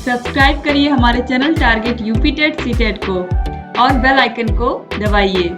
Subscribe करिए हमारे channel target UP TET CTET को और बेल आइकन को दबाइए।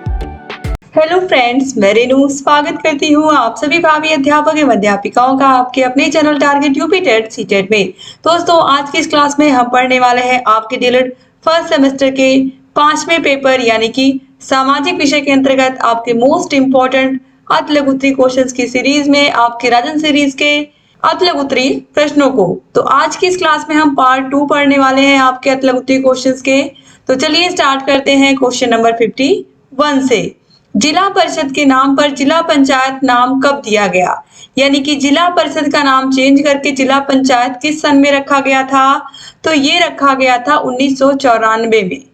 हेलो फ्रेंड्स, मैं रेनू स्वागत करती हूँ आप सभी भावी अध्यापक एवं अध्यापिकाओं का आपके अपने channel target UP TET CTET में। दोस्तों, आज की इस क्लास में हम पढ़ने वाले हैं आपके डीएलएड फर्स्ट सेमेस्टर के 5वें पेपर यानी कि सामाजिक विषय के अंतर्गत आपके मोस्ट इम्पोर्टेंट अतिलघुत्तरी क्वेश्चंस की सीरीज में आपके राजन सीरीज के अतिलघुत्तरी प्रश्नों को। तो आज की इस क्लास में हम पार्ट 2 पढ़ने वाले हैं आपके अतिलघुत्तरी क्वेश्चंस के। तो चलिए स्टार्ट करते हैं क्वेश्चन नंबर 51 से। जिला परिषद के नाम पर जिला पंचायत नाम कब दिया गया? यानी कि जिला परिषद का नाम चेंज करके जिला पंचायत किस सन में रखा गया था? तो ये रखा गया था 1994 में।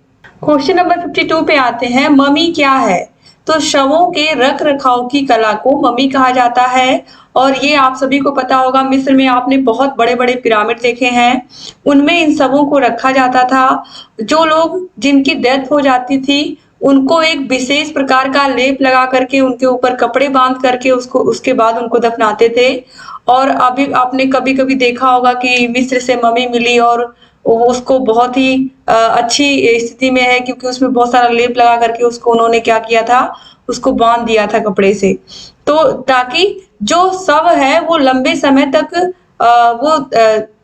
क्वेश्चन नंबर 52 पे आते हैं। ममी क्या है? तो शवों के रख रखाव की कला को ममी कहा जाता है। और ये आप सभी को पता होगा, मिस्र में आपने बहुत बड़े बड़े पिरामिड देखे हैं, उनमें इन सबों को रखा जाता था। जो लोग जिनकी डेथ हो जाती थी उनको एक विशेष प्रकार का लेप लगा करके उनके ऊपर कपड़े बांध करके उसके बाद उनको दफनाते थे। और अभी आपने कभी कभी देखा होगा कि मिस्र से मम्मी मिली और उसको बहुत ही अच्छी स्थिति में है, क्योंकि उसमें बहुत सारा लेप लगा करके उसको उन्होंने क्या किया था, उसको बांध दिया था कपड़े से। तो ताकि जो शव है वो लंबे समय तक वो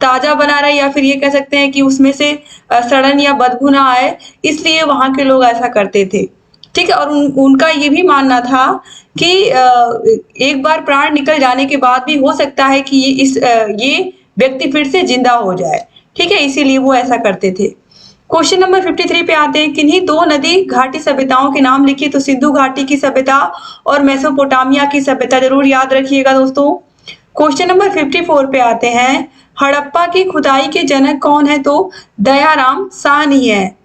ताजा बना रहे, या फिर ये कह सकते हैं कि उसमें से सड़न या बदबू ना आए, इसलिए वहां के लोग ऐसा करते थे। ठीक है। और उनका ये भी मानना था कि एक बार प्राण निकल जाने के बाद भी हो सकता है कि ये व्यक्ति फिर से जिंदा हो जाए। ठीक है, इसीलिए वो ऐसा करते थे। क्वेश्चन नंबर 53 पे आते हैं। किन्हीं दो नदी घाटी सभ्यताओं के नाम लिखिए। तो सिंधु घाटी की सभ्यता और मेसोपोटामिया की सभ्यता जरूर याद रखिएगा दोस्तों। क्वेश्चन नंबर 54 पे आते हैं। हड़प्पा की खुदाई के जनक कौन है? तो दयाराम साहनी है।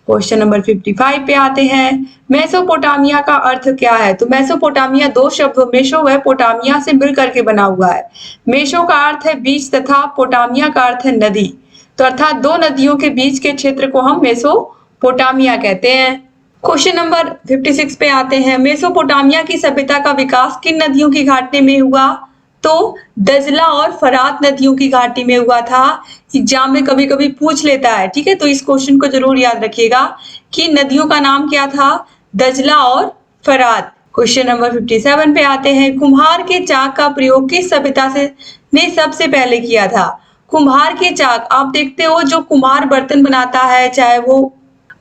क्वेश्चन नंबर 55 पे आते हैं। मेसोपोटामिया का अर्थ क्या है? तो मेसोपोटामिया दो शब्दों मेशो व पोटामिया से मिल करके बना हुआ है। मेशो का अर्थ है बीच तथा पोटामिया का अर्थ है नदी। तो अर्थात दो नदियों के बीच के क्षेत्र को हम मेसोपोटामिया कहते हैं। क्वेश्चन नंबर 56 पे आते हैं। मेसोपोटामिया की सभ्यता का विकास किन नदियों की घाटी में हुआ? तो दजला और फरात नदियों की घाटी में हुआ था। एग्जाम में कभी कभी पूछ लेता है। ठीक है, तो इस क्वेश्चन को जरूर याद रखिएगा कि नदियों का नाम क्या था? दजला और फरात। क्वेश्चन नंबर 57 पे आते हैं। कुम्हार के चाक का प्रयोग किस सभ्यता ने सबसे पहले किया था? कुम्हार के चाक, आप देखते हो जो कुम्हार बर्तन बनाता है, चाहे वो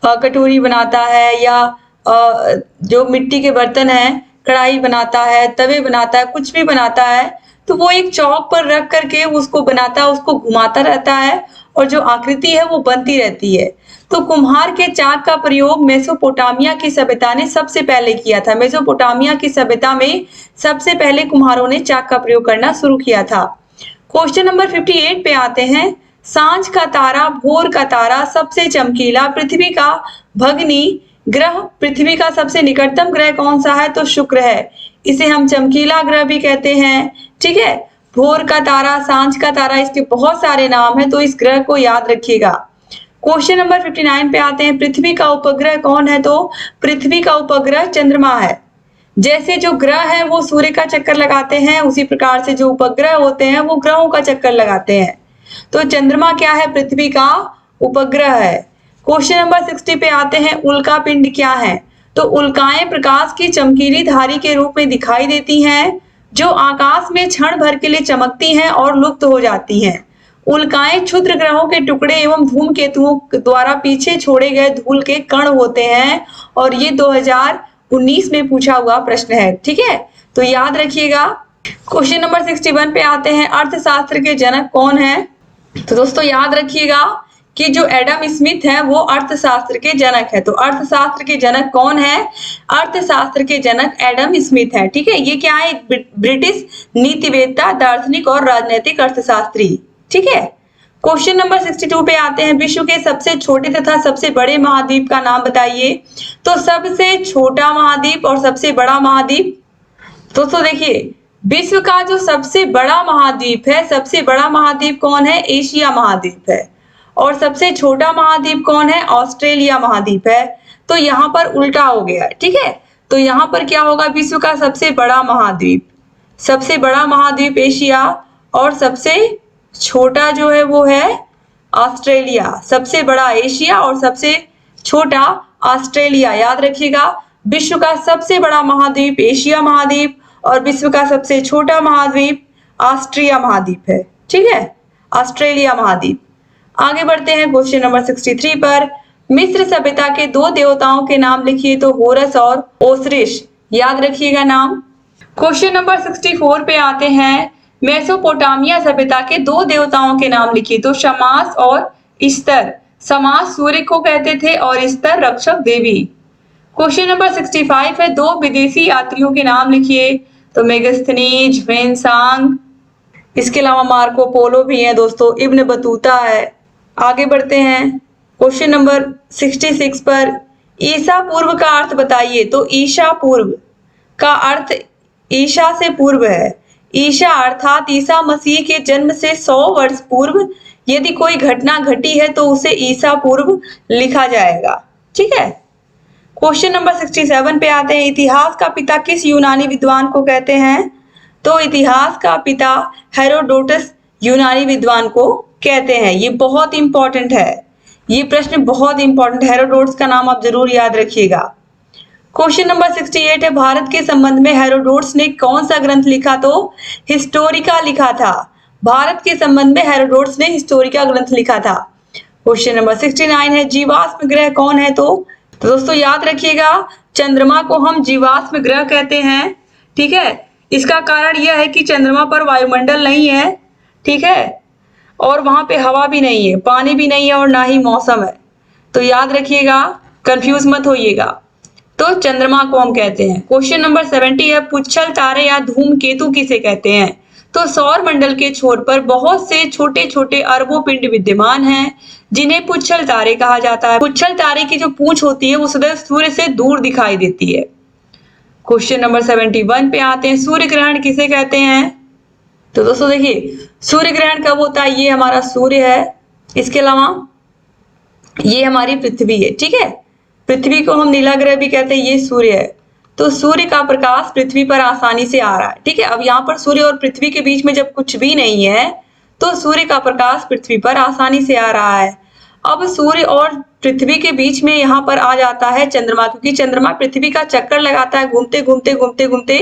कटोरी बनाता है या जो मिट्टी के बर्तन है, कढ़ाई बनाता है, तवे बनाता है, कुछ भी बनाता है, तो वो एक चौक पर रख करके उसको बनाता है, उसको घुमाता रहता है और जो आकृति है वो बनती रहती है। तो कुम्हार के चाक का प्रयोग मेसोपोटामिया की सभ्यता ने सबसे पहले किया था। मेसोपोटामिया की सभ्यता में सबसे पहले कुम्हारों ने चाक का प्रयोग करना शुरू किया था। क्वेश्चन नंबर 58 पे आते हैं। सांझ का तारा, भोर का तारा, सबसे चमकीला, पृथ्वी का भगनी ग्रह, पृथ्वी का सबसे निकटतम ग्रह कौन सा है? तो शुक्र है। इसे हम चमकीला ग्रह भी कहते हैं। ठीक है, भोर का तारा, सांझ का तारा, इसके बहुत सारे नाम हैं, तो इस ग्रह को याद रखिएगा। क्वेश्चन नंबर 59 पे आते हैं। पृथ्वी का उपग्रह कौन है? तो पृथ्वी का उपग्रह चंद्रमा है। जैसे जो ग्रह है वो सूर्य का चक्कर लगाते हैं, उसी प्रकार से जो उपग्रह होते हैं वो ग्रहों का चक्कर लगाते हैं। तो चंद्रमा क्या है? पृथ्वी का उपग्रह है। क्वेश्चन नंबर 60 पे आते हैं। उल्का पिंड क्या है? तो उल्काएं प्रकाश की चमकीली धारी के रूप में दिखाई देती हैं, जो आकाश में क्षण भर के लिए चमकती हैं और लुप्त हो जाती हैं। उल्काएं क्षुद्र ग्रहों के टुकड़े एवं धूमकेतुओं द्वारा पीछे छोड़े गए धूल के कण होते हैं, और ये 2019 में पूछा हुआ प्रश्न है। ठीक है, तो याद रखिएगा। क्वेश्चन नंबर 61 पे आते हैं। अर्थशास्त्र के जनक कौन है? तो दोस्तों याद रखिएगा कि जो एडम स्मिथ है वो अर्थशास्त्र के जनक है। तो अर्थशास्त्र के जनक कौन है? अर्थशास्त्र के जनक एडम स्मिथ है। ठीक है, ये क्या है? एक ब्रिटिश नीतिवेत्ता, दार्शनिक और राजनीतिक अर्थशास्त्री। ठीक है। क्वेश्चन नंबर 62 पे आते हैं। विश्व के सबसे छोटे तथा सबसे बड़े महाद्वीप का नाम बताइए। तो सबसे छोटा महाद्वीप और सबसे बड़ा महाद्वीप, दोस्तों देखिए, विश्व का जो सबसे बड़ा महाद्वीप है, सबसे बड़ा महाद्वीप कौन है? एशिया महाद्वीप है। और सबसे छोटा महाद्वीप कौन है? ऑस्ट्रेलिया महाद्वीप है। तो यहाँ पर उल्टा हो गया। ठीक है, तो यहाँ पर क्या होगा? विश्व का सबसे बड़ा महाद्वीप एशिया, और सबसे छोटा जो है वो है ऑस्ट्रेलिया, सबसे बड़ा एशिया और सबसे छोटा ऑस्ट्रेलिया। याद रखिएगा, विश्व का सबसे बड़ा महाद्वीप एशिया महाद्वीप और विश्व का सबसे छोटा महाद्वीप ऑस्ट्रिया महाद्वीप है। ठीक है, ऑस्ट्रेलिया महाद्वीप। आगे बढ़ते हैं क्वेश्चन नंबर 63 पर। मिस्र सभ्यता के दो देवताओं के नाम लिखिए, तो होरस और ओसिरिस। याद रखिएगा नाम। क्वेश्चन नंबर 64 पे आते हैं। मेसोपोटामिया सभ्यता के दो देवताओं के नाम लिखिए, तो शमास और इस्तर। शमास सूर्य को कहते थे और इस्तर रक्षक देवी। क्वेश्चन नंबर 65 है। दो विदेशी यात्रियों के नाम लिखिए, तो मेगस्थनीज, ह्वेनसांग। इसके अलावा मार्को पोलो भी है दोस्तों, इब्न बतूता है। आगे बढ़ते हैं क्वेश्चन नंबर 66 पर। ईसा पूर्व का अर्थ बताइए, तो ईशा पूर्व का अर्थ ईशा से पूर्व है। ईशा अर्थात ईसा मसीह के जन्म से 100 वर्ष पूर्व यदि कोई घटना घटी है तो उसे ईसा पूर्व लिखा जाएगा। ठीक है। क्वेश्चन नंबर 67 पे आते हैं। इतिहास का पिता किस यूनानी विद्वान को कहते हैं, तो इतिहास का पिता हेरोडोटस यूनानी विद्वान को कहते हैं। ये बहुत इंपॉर्टेंट है, ये प्रश्न बहुत इंपॉर्टेंट। हेरोडोटस का नाम आप जरूर याद रखिएगा। क्वेश्चन नंबर 68 है। भारत के संबंध में हेरोडोटस ने कौन सा ग्रंथ लिखा, तो हिस्टोरिका लिखा था। भारत के संबंध में हेरोडोटस ने हिस्टोरिका ग्रंथ लिखा था। क्वेश्चन नंबर 69 है। जीवाश्म ग्रह कौन है, तो दोस्तों याद रखिएगा, चंद्रमा को हम जीवाश्म ग्रह कहते हैं। ठीक है, इसका कारण यह है कि चंद्रमा पर वायुमंडल नहीं है। ठीक है, और वहां पे हवा भी नहीं है, पानी भी नहीं है और ना ही मौसम है। तो याद रखिएगा, कंफ्यूज मत होइएगा। तो चंद्रमा को हम कहते हैं। क्वेश्चन नंबर 70 है। पुच्छल तारे या धूमकेतु किसे कहते हैं, तो सौर मंडल के छोर पर बहुत से छोटे छोटे अरबों पिंड विद्यमान हैं जिन्हें पुच्छल तारे कहा जाता है। पुच्छल तारे की जो पूंछ होती है वो सदैव सूर्य से दूर दिखाई देती है। क्वेश्चन नंबर 71 पे आते हैं। सूर्य ग्रहण किसे कहते हैं, तो दोस्तों देखिए, सूर्य ग्रहण कब होता है, ये हमारा सूर्य है, इसके अलावा ये हमारी पृथ्वी है। ठीक है, पृथ्वी को हम नीला ग्रह भी कहते हैं, ये सूर्य है। तो सूर्य का प्रकाश पृथ्वी पर आसानी से आ रहा है। ठीक है, अब यहाँ पर सूर्य और पृथ्वी के बीच में जब कुछ भी नहीं है तो सूर्य का प्रकाश पृथ्वी पर आसानी से आ रहा है। अब सूर्य और पृथ्वी के बीच में यहाँ पर आ जाता है चंद्रमा, क्योंकि चंद्रमा पृथ्वी का चक्कर लगाता है। घूमते घूमते घूमते घूमते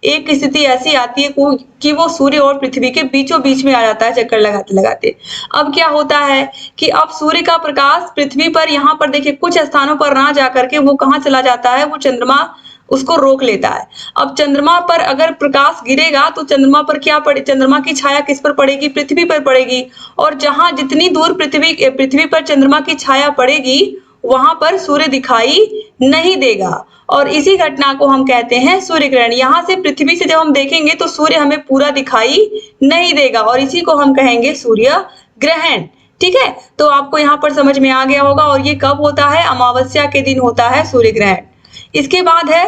एक स्थिति ऐसी आती है कि वो सूर्य और पृथ्वी के बीचों बीच में आ जाता है चक्कर लगाते लगाते। अब क्या होता है कि अब सूर्य का प्रकाश पृथ्वी पर, यहाँ पर देखिए, कुछ स्थानों पर ना जा करके वो कहाँ चला जाता है, वो चंद्रमा उसको रोक लेता है। अब चंद्रमा पर अगर प्रकाश गिरेगा तो चंद्रमा पर क्या पड़े, चंद्रमा की छाया किस पर पड़ेगी, पृथ्वी पर पड़ेगी। और जहां जितनी दूर पृथ्वी पर चंद्रमा की छाया पड़ेगी वहां पर सूर्य दिखाई नहीं देगा, और इसी घटना को हम कहते हैं सूर्य ग्रहण। यहाँ से पृथ्वी से जब हम देखेंगे तो सूर्य हमें पूरा दिखाई नहीं देगा, और इसी को हम कहेंगे सूर्य ग्रहण। ठीक है, तो आपको यहाँ पर समझ में आ गया होगा। और ये कब होता है, अमावस्या के दिन होता है सूर्य ग्रहण। इसके बाद है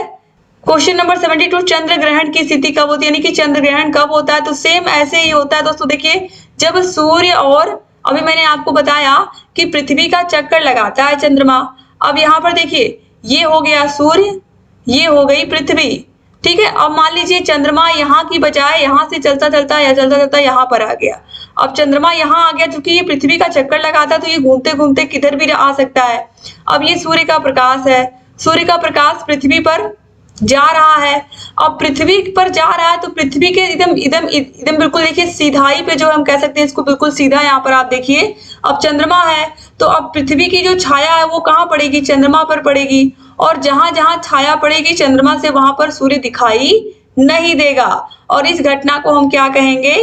क्वेश्चन नंबर 72। चंद्र ग्रहण की स्थिति कब होती है, यानी कि चंद्र ग्रहण कब होता है, तो सेम ऐसे ही होता है दोस्तों। देखिए, जब सूर्य और, अभी मैंने आपको बताया कि पृथ्वी का चक्कर लगाता है चंद्रमा। अब यहाँ पर देखिए, ये हो गया सूर्य, ये हो गई पृथ्वी। ठीक है, अब मान लीजिए चंद्रमा यहाँ की बजाय यहाँ से चलता चलता या चलता चलता यहाँ पर आ गया। अब चंद्रमा यहाँ आ गया, क्योंकि ये पृथ्वी का चक्कर लगाता है तो ये घूमते घूमते किधर भी आ सकता है। अब ये सूर्य का प्रकाश है, सूर्य का प्रकाश पृथ्वी पर जा रहा है। अब पृथ्वी पर जा रहा है तो पृथ्वी के एकदम एकदम एकदम बिल्कुल देखिए सीधाई पे, जो हम कह सकते हैं इसको बिल्कुल सीधा, यहाँ पर आप देखिए अब चंद्रमा है तो अब पृथ्वी की जो छाया है वो कहाँ पड़ेगी, चंद्रमा पर पड़ेगी। और जहां जहां छाया पड़ेगी चंद्रमा से वहां पर सूर्य दिखाई नहीं देगा, और इस घटना को हम क्या कहेंगे,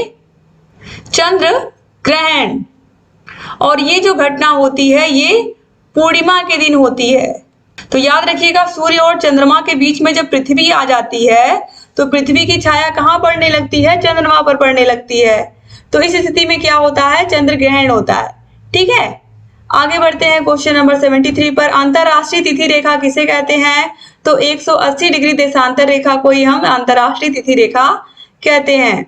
चंद्र ग्रहण। और ये जो घटना होती है ये पूर्णिमा के दिन होती है। तो याद रखिएगा, सूर्य और चंद्रमा के बीच में जब पृथ्वी आ जाती है तो पृथ्वी की छाया कहाँ पड़ने लगती है, चंद्रमा पर पड़ने लगती है। तो इस स्थिति में क्या होता है, चंद्र ग्रहण होता है। ठीक है, आगे बढ़ते हैं क्वेश्चन नंबर 73 पर। अंतरराष्ट्रीय तिथि रेखा किसे कहते हैं, तो 180 डिग्री देशांतर रेखा को ही हम अंतरराष्ट्रीय तिथि रेखा कहते हैं।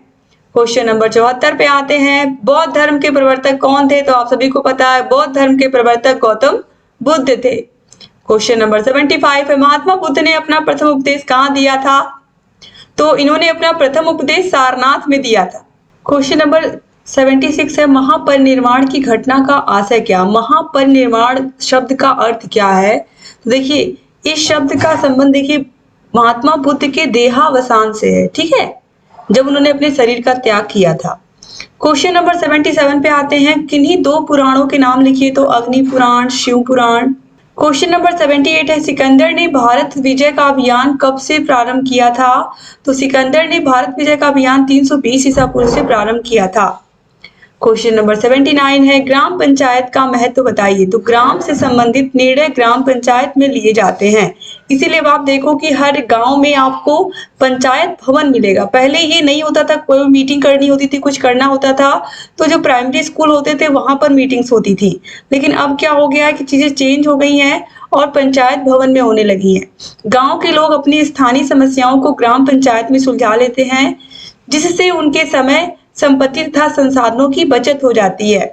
क्वेश्चन नंबर 74 पे आते हैं। बौद्ध धर्म के प्रवर्तक कौन थे, तो आप सभी को पता है बौद्ध धर्म के प्रवर्तक गौतम बुद्ध थे। क्वेश्चन नंबर 75 है। महात्मा बुद्ध ने अपना प्रथम उपदेश कहाँ दिया था, तो इन्होंने अपना प्रथम उपदेश सारनाथ में दिया था। क्वेश्चन नंबर 76 है महापरिनिर्वाण की घटना का आशय क्या। महापरिनिर्वाण शब्द का अर्थ क्या है, तो देखिए इस शब्द का संबंध देखिए महात्मा बुद्ध के देहावसान से है, ठीक है, जब उन्होंने अपने शरीर का त्याग किया था। क्वेश्चन नंबर 77 पे आते हैं, किन्हीं दो पुराणों के नाम लिखिए, तो अग्नि पुराण, शिव पुराण। क्वेश्चन नंबर 78 है, सिकंदर ने भारत विजय का अभियान कब से प्रारंभ किया था, तो सिकंदर ने भारत विजय का अभियान 320 ईसा पूर्व से प्रारंभ किया था। क्वेश्चन नंबर 79 है, ग्राम पंचायत का महत्व बताइए, तो ग्राम से संबंधित निर्णय ग्राम पंचायत में लिए जाते हैं, इसीलिए आप देखो कि हर गांव में आपको पंचायत भवन मिलेगा। पहले ये नहीं होता था, कोई मीटिंग करनी होती थी, कुछ करना होता था तो जो प्राइमरी स्कूल होते थे वहां पर मीटिंग्स होती थी, लेकिन अब क्या हो गया है कि चीजें चेंज हो गई हैं और पंचायत भवन में होने लगी हैं। गांव के लोग अपनी स्थानीय समस्याओं को ग्राम पंचायत में सुलझा लेते हैं, जिससे उनके समय, संपत्ति तथा संसाधनों की बचत हो जाती है।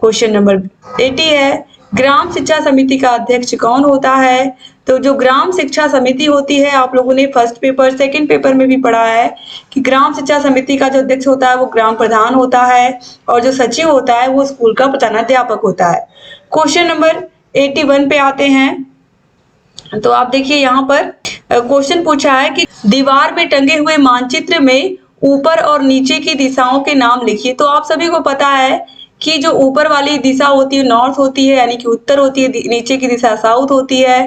क्वेश्चन नंबर 80 है, ग्राम शिक्षा समिति का अध्यक्ष कौन होता है, तो जो ग्राम शिक्षा समिति होती है, आप लोगों ने फर्स्ट पेपर सेकंड पेपर में भी पढ़ा है कि ग्राम शिक्षा समिति का जो अध्यक्ष होता है वो ग्राम प्रधान होता है, और जो सचिव होता है वो स्कूल का प्रधानाध्यापक होता है। क्वेश्चन नंबर 81 पे आते हैं, तो आप देखिए यहाँ पर क्वेश्चन पूछा है कि दीवार में टंगे हुए मानचित्र में ऊपर और नीचे की दिशाओं के नाम लिखिए। तो आप सभी को पता है कि जो ऊपर वाली दिशा होती है नॉर्थ होती है, यानी कि उत्तर होती है, नीचे की दिशा साउथ होती है,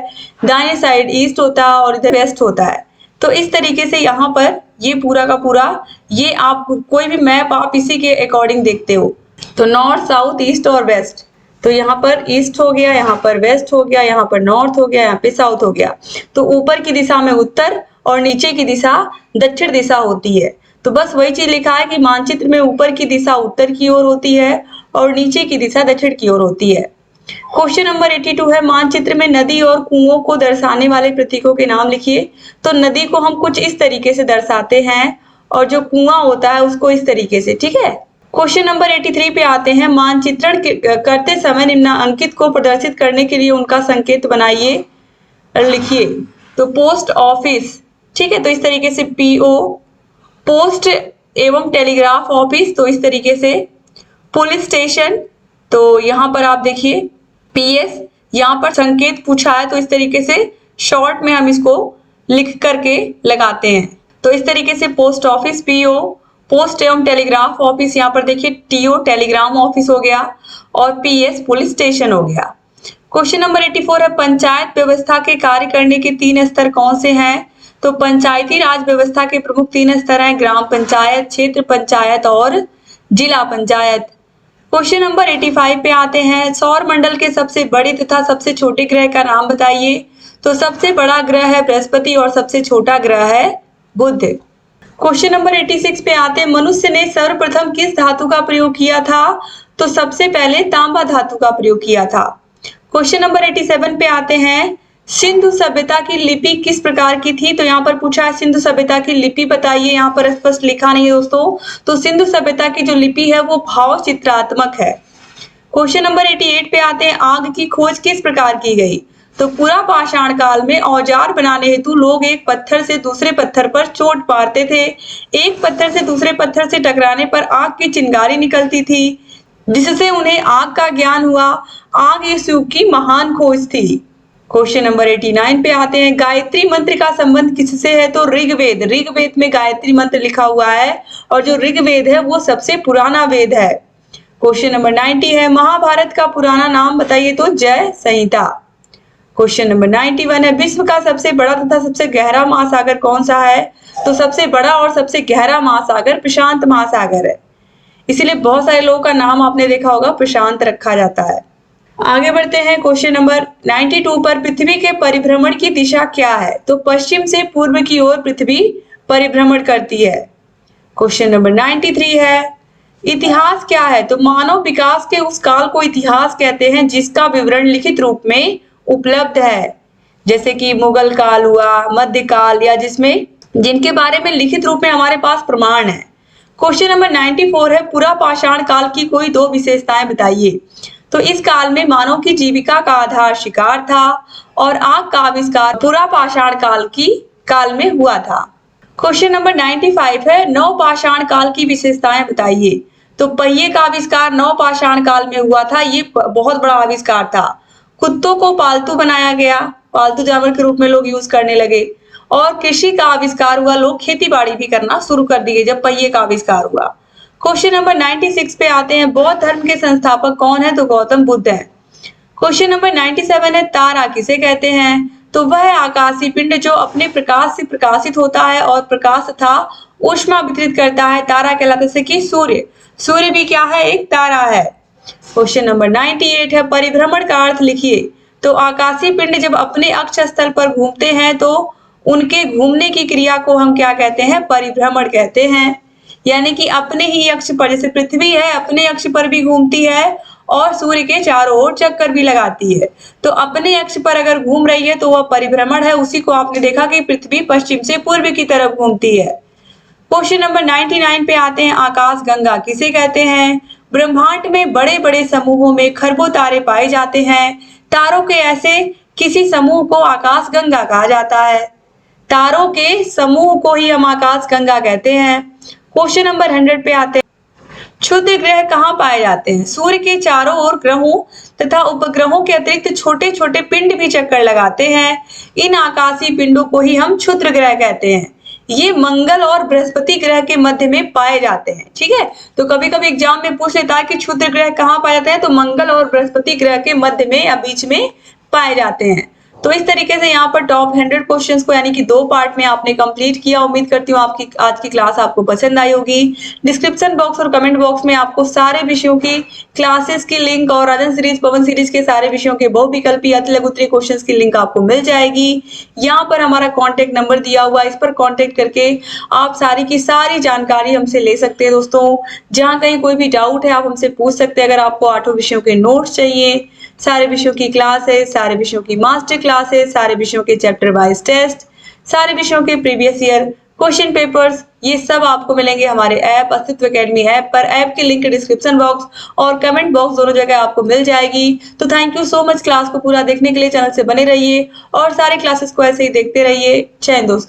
दाएं साइड ईस्ट होता है और इधर वेस्ट होता है। तो इस तरीके से यहाँ पर ये पूरा का पूरा, ये आप कोई भी मैप आप इसी के अकॉर्डिंग देखते हो, तो नॉर्थ साउथ ईस्ट और वेस्ट, तो यहाँ पर ईस्ट हो गया, यहाँ पर वेस्ट हो गया, यहाँ पर नॉर्थ हो गया, यहाँ पे साउथ हो गया। तो ऊपर की दिशा में उत्तर और नीचे की दिशा दक्षिण दिशा होती है। तो बस वही चीज लिखा है कि मानचित्र में ऊपर की दिशा उत्तर की ओर होती है और नीचे की दिशा दक्षिण की ओर होती है। क्वेश्चन नंबर 82 है, मानचित्र में नदी और कुओं को दर्शाने वाले प्रतीकों के नाम लिखिए। तो नदी को हम कुछ इस तरीके से दर्शाते हैं और जो कुआं होता है उसको इस तरीके से, ठीक है। क्वेश्चन नंबर 83 पे आते हैं, मानचित्रण करते समय निम्नांकित को प्रदर्शित करने के लिए उनका संकेत बनाइए और लिखिए। तो पोस्ट ऑफिस, ठीक है, तो इस तरीके से पीओ, पोस्ट एवं टेलीग्राफ ऑफिस, तो इस तरीके से पुलिस स्टेशन, तो यहाँ पर आप देखिए पीएस, यहाँ पर संकेत पूछा है तो इस तरीके से शॉर्ट में हम इसको लिख करके लगाते हैं। तो इस तरीके से पोस्ट ऑफिस पीओ, पोस्ट एवं टेलीग्राफ ऑफिस, यहाँ पर देखिए टीओ टेलीग्राम ऑफिस हो गया और पीएस पुलिस स्टेशन हो गया। क्वेश्चन नंबर 84 है, पंचायत व्यवस्था के कार्य करने के 3 स्तर कौन से हैं, तो पंचायती राज व्यवस्था के प्रमुख 3 स्तर हैं, ग्राम पंचायत, क्षेत्र पंचायत और जिला पंचायत। क्वेश्चन नंबर 85 पे आते हैं, सौर मंडल के सबसे बड़े तथा सबसे छोटे ग्रह का नाम बताइए। तो सबसे बड़ा ग्रह है बृहस्पति और सबसे छोटा ग्रह है बुध। क्वेश्चन नंबर 86 पे आते हैं, मनुष्य ने सर्वप्रथम किस धातु का प्रयोग किया था, तो सबसे पहले तांबा धातु का प्रयोग किया था। क्वेश्चन नंबर 87 पे आते हैं, सिंधु सभ्यता की लिपि किस प्रकार की थी, तो यहाँ पर पूछा है सिंधु सभ्यता की लिपि बताइए, यहाँ पर स्पष्ट लिखा नहीं है दोस्तों। तो सिंधु सभ्यता की जो लिपि है वो भाव चित्रात्मक है। क्वेश्चन नंबर 88 पे आते हैं, आग की खोज किस प्रकार की गई, तो पूरा पाषाण काल में औजार बनाने हेतु लोग एक पत्थर से दूसरे पत्थर पर चोट मारते थे। एक पत्थर से दूसरे पत्थर से टकराने पर आग की चिंगारी निकलती थी, जिससे उन्हें आग का ज्ञान हुआ। आग इस युग की महान खोज थी। क्वेश्चन नंबर 89 पे आते हैं, गायत्री मंत्र का संबंध किससे है, तो ऋग्वेद, ऋग्वेद में गायत्री मंत्र लिखा हुआ है और जो ऋग्वेद है वो सबसे पुराना वेद है। क्वेश्चन नंबर 90 है, महाभारत का पुराना नाम बताइए, तो जय संहिता। क्वेश्चन नंबर 91 है, विश्व का सबसे बड़ा तथा सबसे गहरा महासागर कौन सा है, तो सबसे बड़ा और सबसे गहरा महासागर प्रशांत महासागर है, इसीलिए बहुत सारे लोगों का नाम आपने देखा होगा प्रशांत रखा जाता है। आगे बढ़ते हैं, क्वेश्चन नंबर 92 पर, पृथ्वी के परिभ्रमण की दिशा क्या है, तो पश्चिम से पूर्व की ओर पृथ्वी परिभ्रमण करती है। क्वेश्चन नंबर 93 है, इतिहास क्या है, तो मानव विकास के उस काल को इतिहास कहते हैं जिसका विवरण लिखित रूप में उपलब्ध है, जैसे कि मुगल काल हुआ, मध्यकाल, या जिनके बारे में लिखित रूप में हमारे पास प्रमाण है। क्वेश्चन नंबर 94 है, पूरा पाषाण काल की कोई 2 विशेषताएं बताइए, तो इस काल में मानव की जीविका का आधार शिकार था और आग का आविष्कार पूरा पाषाण काल में हुआ था। क्वेश्चन नंबर 95 है, नव पाषाण काल की विशेषताएं बताइए, तो पहिए का आविष्कार नवपाषाण काल में हुआ था। ये बहुत बड़ा आविष्कार था। कुत्तों को पालतू बनाया गया, पालतू जानवर के रूप में लोग यूज करने लगे। और कृषि का आविष्कार हुआ, लोग खेती बाड़ी भी करना शुरू कर दिए जब पहिए का आविष्कार हुआ। क्वेश्चन नंबर 96 पे आते हैं। बौद्ध धर्म के संस्थापक कौन है? तो गौतम बुद्ध है। क्वेश्चन नंबर 97 है। तारा किसे कहते हैं? तो वह आकाशीय पिंड जो अपने प्रकाश से प्रकाशित होता है और प्रकाश तथा ऊष्मा वितरित करता है, तारा कहलाता है। जैसे कि सूर्य, सूर्य भी क्या है? एक तारा है। क्वेश्चन नंबर 98 है। परिभ्रमण का अर्थ लिखिए। तो आकाशीय पिंड जब अपने अक्ष स्थल पर घूमते हैं तो उनके घूमने की क्रिया को हम क्या कहते हैं? परिभ्रमण कहते हैं। यानी कि अपने ही अक्ष पर, जैसे पृथ्वी है अपने अक्ष पर भी घूमती है और सूर्य के चारों ओर चक्कर भी लगाती है। तो अपने अक्ष पर अगर घूम रही है तो वह परिभ्रमण है। उसी को आपने देखा कि पृथ्वी पश्चिम से पूर्व की तरफ घूमती है। क्वेश्चन नंबर 99 पे आते हैं। आकाश गंगा किसे कहते हैं? ब्रह्मांड में बड़े बड़े समूहों में खरबों तारे पाए जाते हैं। तारों के ऐसे किसी समूह को आकाश गंगा कहा जाता है। तारों के समूह को ही हम आकाश गंगा कहते हैं। क्वेश्चन नंबर 100 पे आते हैं। क्षुद्र ग्रह कहाँ पाए जाते हैं? सूर्य के चारों ओर ग्रहों तथा उपग्रहों के अतिरिक्त छोटे छोटे पिंड भी चक्कर लगाते हैं। इन आकाशीय पिंडों को ही हम क्षुद्र ग्रह कहते हैं। ये मंगल और बृहस्पति ग्रह के मध्य में पाए जाते हैं। ठीक है, तो कभी कभी एग्जाम में पूछ लेता है कि क्षुद्र ग्रह कहाँ पाए जाते हैं, तो मंगल और बृहस्पति ग्रह के मध्य में या बीच में पाए जाते हैं। तो इस तरीके से यहाँ पर टॉप 100 क्वेश्चंस को यानी कि 2 पार्ट में आपने कंप्लीट किया। उम्मीद करती हूँ आपकी आज की क्लास आपको पसंद आई होगी। डिस्क्रिप्शन बॉक्स और कमेंट बॉक्स में आपको सारे विषयों की क्लासेस की लिंक और राजन सीरीज, पवन सीरीज के सारे विषयों के बहुविकल्पी अति लघु उत्तरीय क्वेश्चंस की लिंक आपको मिल जाएगी। यहाँ पर हमारा कॉन्टेक्ट नंबर दिया हुआ है, इस पर कॉन्टेक्ट करके आप सारी की सारी जानकारी हमसे ले सकते हैं। दोस्तों, जहाँ कहीं कोई भी डाउट है आप हमसे पूछ सकते हैं। अगर आपको 8 विषयों के नोट्स चाहिए, सारे विषयों की क्लासेस, सारे विषयों की मास्टर क्लासेस, सारे विषयों के चैप्टर वाइज टेस्ट, सारे विषयों के प्रीवियस ईयर क्वेश्चन पेपर्स, ये सब आपको मिलेंगे हमारे ऐप अस्तित्व एकेडमी ऐप पर। ऐप की लिंक डिस्क्रिप्शन बॉक्स और कमेंट बॉक्स दोनों जगह आपको मिल जाएगी। तो thank you so much class को पूरा देखने के लिए। चैनल से बने रहिए और सारे क्लासेस को ऐसे ही देखते रहिए। जय हिंद दोस्तों।